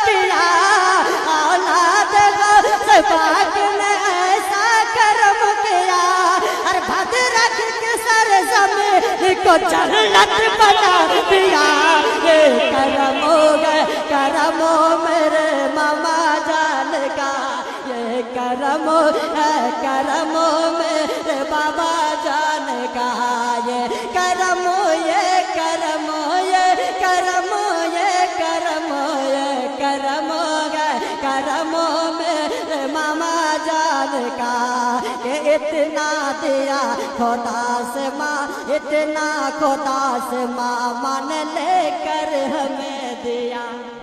किया, औलाद गौस पाक ने ऐसा करम किया, हर भद्रक के सरज़मीन को जन्नत बना दिया। ये करम हो गए, करम हो मेरे मामा जान का, ये करम है, करम हो मेरे बाबा जान का, ये करम, ये करम, ये करम, ये करम, ये करम है, करम मेरे मामा जान का, कि इतना दिया खुदा से माँ, इतना खुदा से मामा ने लेकर हमें दिया।